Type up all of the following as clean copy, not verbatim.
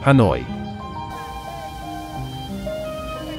Hanoi.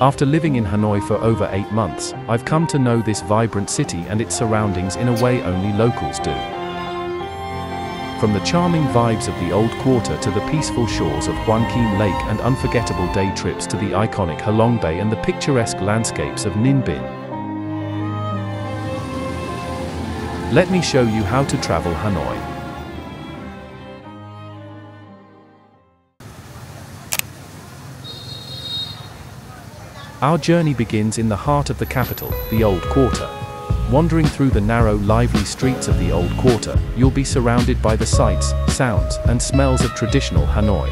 After living in Hanoi for over 8 months, I've come to know this vibrant city and its surroundings in a way only locals do. From the charming vibes of the Old Quarter to the peaceful shores of Hoan Kiem Lake and unforgettable day trips to the iconic Halong Bay and the picturesque landscapes of Ninh Binh. Let me show you how to travel Hanoi. Our journey begins in the heart of the capital, the Old Quarter. Wandering through the narrow, lively streets of the Old Quarter, you'll be surrounded by the sights, sounds, and smells of traditional Hanoi.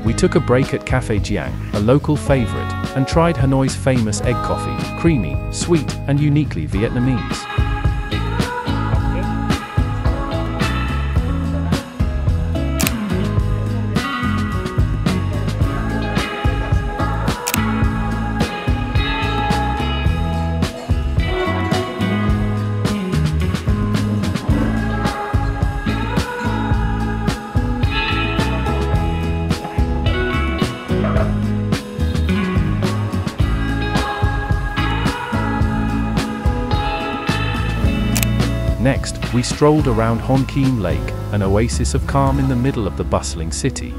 We took a break at Cafe Giang, a local favorite, and tried Hanoi's famous egg coffee, creamy, sweet, and uniquely Vietnamese. Next, we strolled around Hoan Kiem Lake, an oasis of calm in the middle of the bustling city.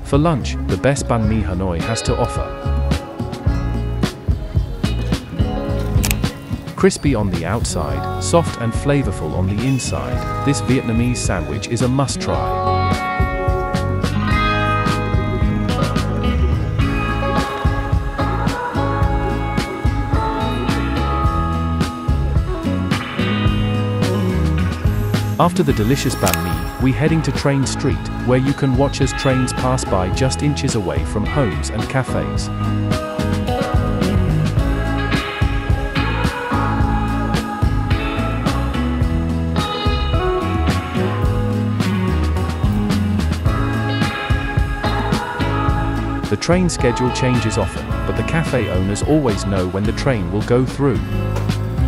For lunch, the best banh mi Hanoi has to offer. Crispy on the outside, soft and flavorful on the inside, this Vietnamese sandwich is a must-try. After the delicious banh mi, we heading to Train Street, where you can watch as trains pass by just inches away from homes and cafes. The train schedule changes often, but the cafe owners always know when the train will go through.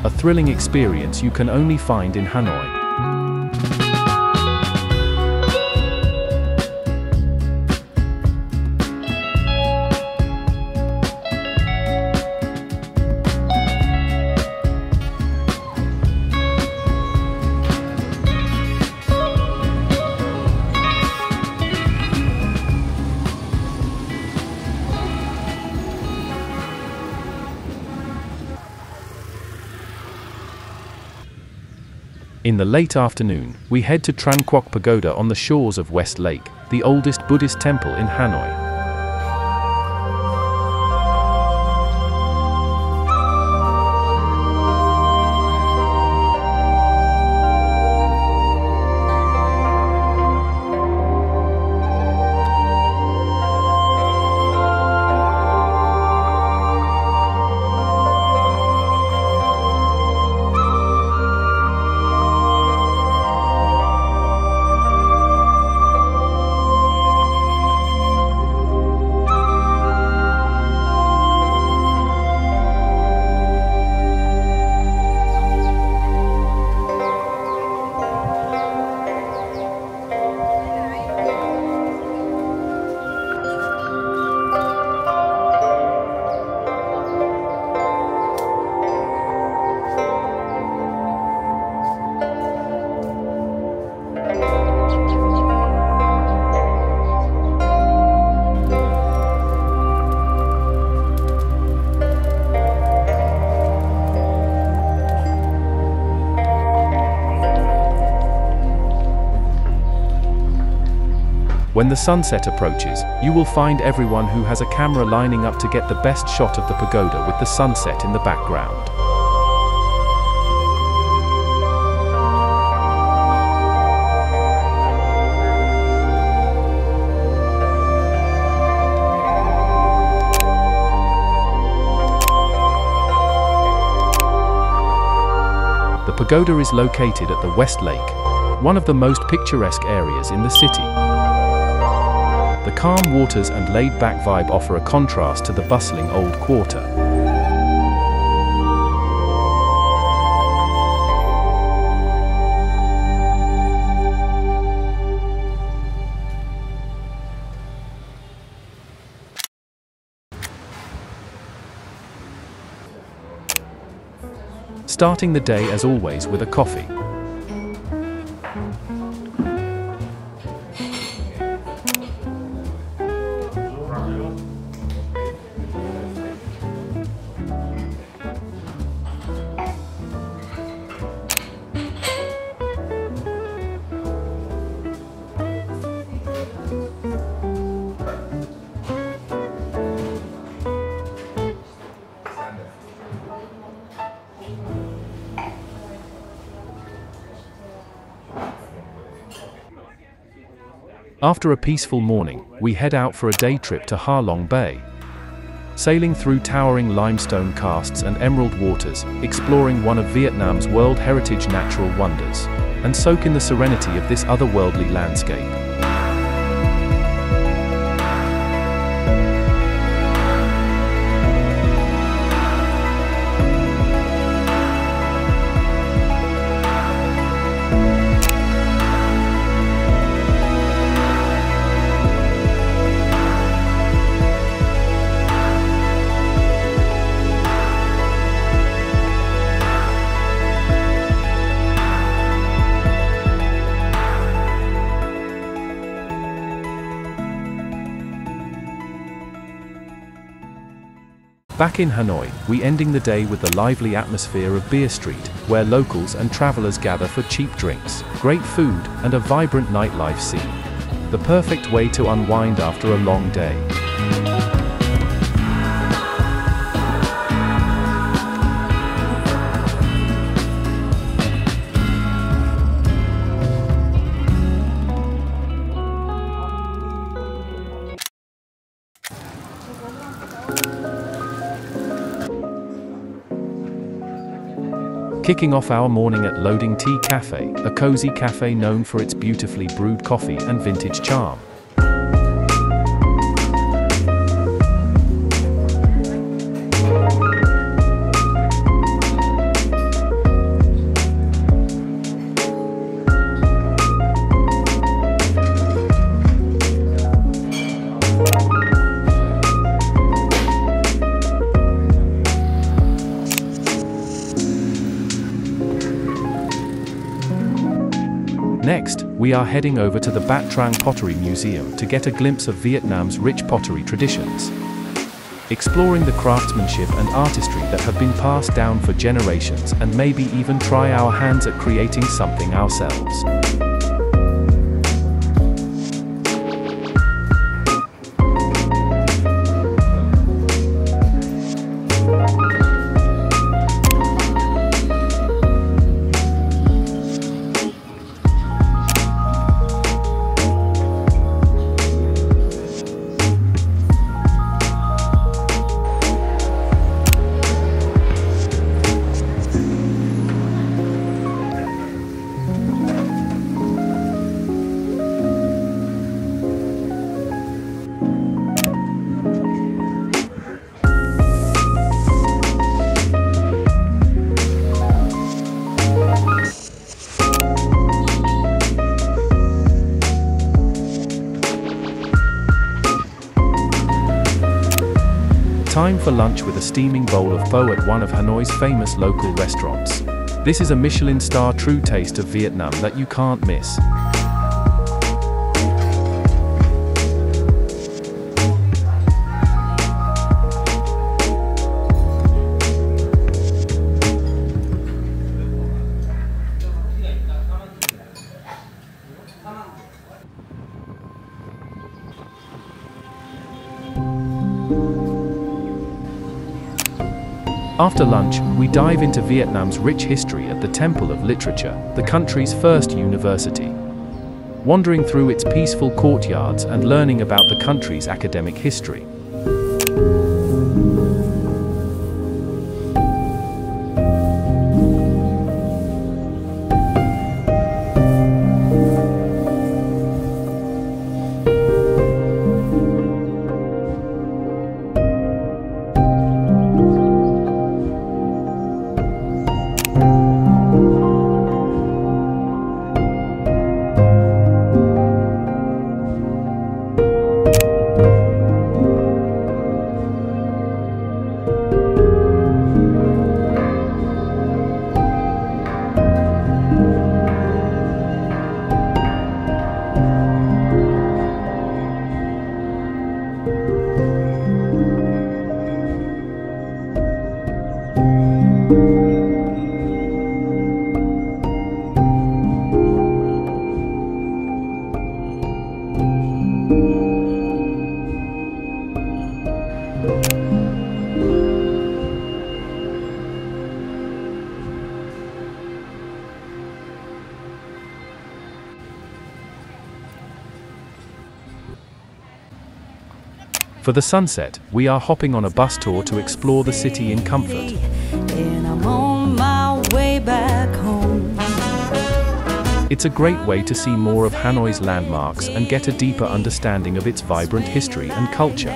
A thrilling experience you can only find in Hanoi. In the late afternoon, we head to Tam Coc Pagoda on the shores of West Lake, the oldest Buddhist temple in Hanoi. When the sunset approaches, you will find everyone who has a camera lining up to get the best shot of the pagoda with the sunset in the background. The pagoda is located at the West Lake, one of the most picturesque areas in the city. The calm waters and laid-back vibe offer a contrast to the bustling Old Quarter. Starting the day as always with a coffee. After a peaceful morning, we head out for a day trip to Ha Long Bay. Sailing through towering limestone casts and emerald waters, exploring one of Vietnam's World Heritage natural wonders, and soak in the serenity of this otherworldly landscape. Back in Hanoi, we ending the day with the lively atmosphere of Beer Street, where locals and travelers gather for cheap drinks, great food, and a vibrant nightlife scene. The perfect way to unwind after a long day. Kicking off our morning at Loading Tea Cafe, a cozy cafe known for its beautifully brewed coffee and vintage charm. Next, we are heading over to the Bat Trang Pottery Museum to get a glimpse of Vietnam's rich pottery traditions. Exploring the craftsmanship and artistry that have been passed down for generations, and maybe even try our hands at creating something ourselves. Time for lunch with a steaming bowl of pho at one of Hanoi's famous local restaurants. This is a Michelin star true taste of Vietnam that you can't miss. After lunch, we dive into Vietnam's rich history at the Temple of Literature, the country's first university. Wandering through its peaceful courtyards and learning about the country's academic history. For the sunset, we are hopping on a bus tour to explore the city in comfort. And I'm on my way back home. It's a great way to see more of Hanoi's landmarks and get a deeper understanding of its vibrant history and culture.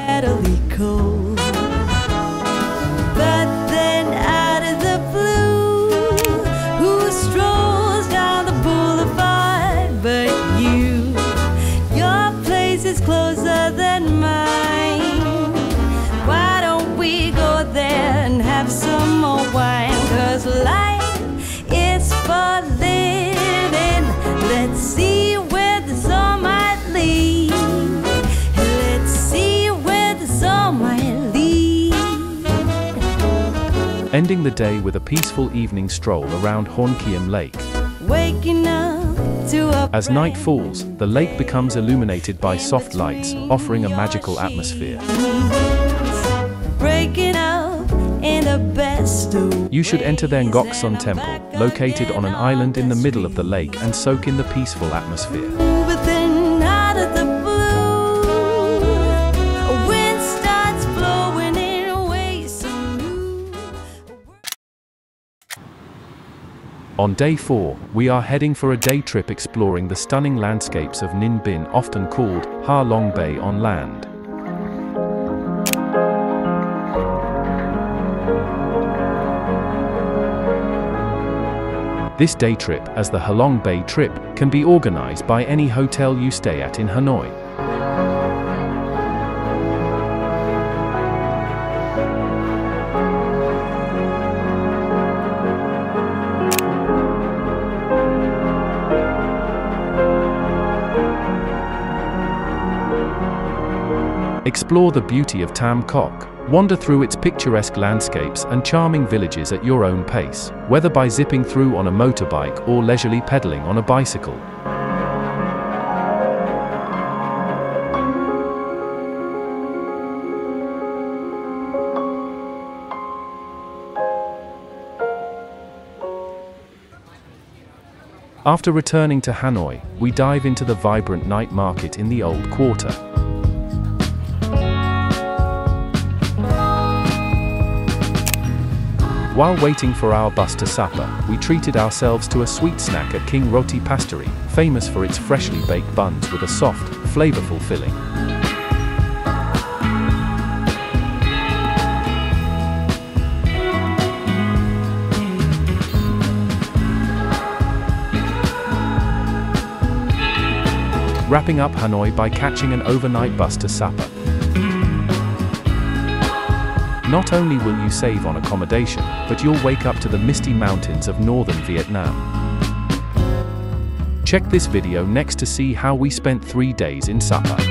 But then out of the blue, who strolls down the boulevard but you? Your place is closer than mine. Why don't we go there and have some more wine? 'Cause life is for living. Let's see where the sun might lead. Let's see where the sun might lead. Ending the day with a peaceful evening stroll around Hoan Kiem Lake. Waking up to a As night falls, the lake becomes illuminated by soft lights, offering a magical atmosphere. breaking up in the best of You should enter the ways, Ngoc Son and I'm Temple, back located on an again island in the this middle of the week. lake, and soak in the peaceful atmosphere. But then out of the blue, a wind starts blowing in a way so new. On day 4, we are heading for a day trip exploring the stunning landscapes of Ninh Binh, often called Ha Long Bay on land. This day trip, as the Ha Long Bay trip, can be organized by any hotel you stay at in Hanoi. Explore the beauty of Tam Coc. Wander through its picturesque landscapes and charming villages at your own pace, whether by zipping through on a motorbike or leisurely pedaling on a bicycle. After returning to Hanoi, we dive into the vibrant night market in the Old Quarter. While waiting for our bus to supper, we treated ourselves to a sweet snack at King Roti Pastery, famous for its freshly baked buns with a soft, flavorful filling. Wrapping up Hanoi by catching an overnight bus to Sapa. Not only will you save on accommodation, but you'll wake up to the misty mountains of northern Vietnam. Check this video next to see how we spent 3 days in Sapa.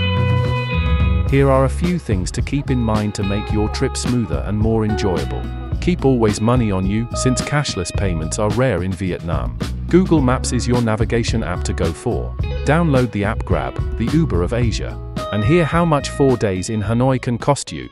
Here are a few things to keep in mind to make your trip smoother and more enjoyable. Keep always money on you, since cashless payments are rare in Vietnam. Google Maps is your navigation app to go for. Download the app Grab, the Uber of Asia, and hear how much 4 days in Hanoi can cost you.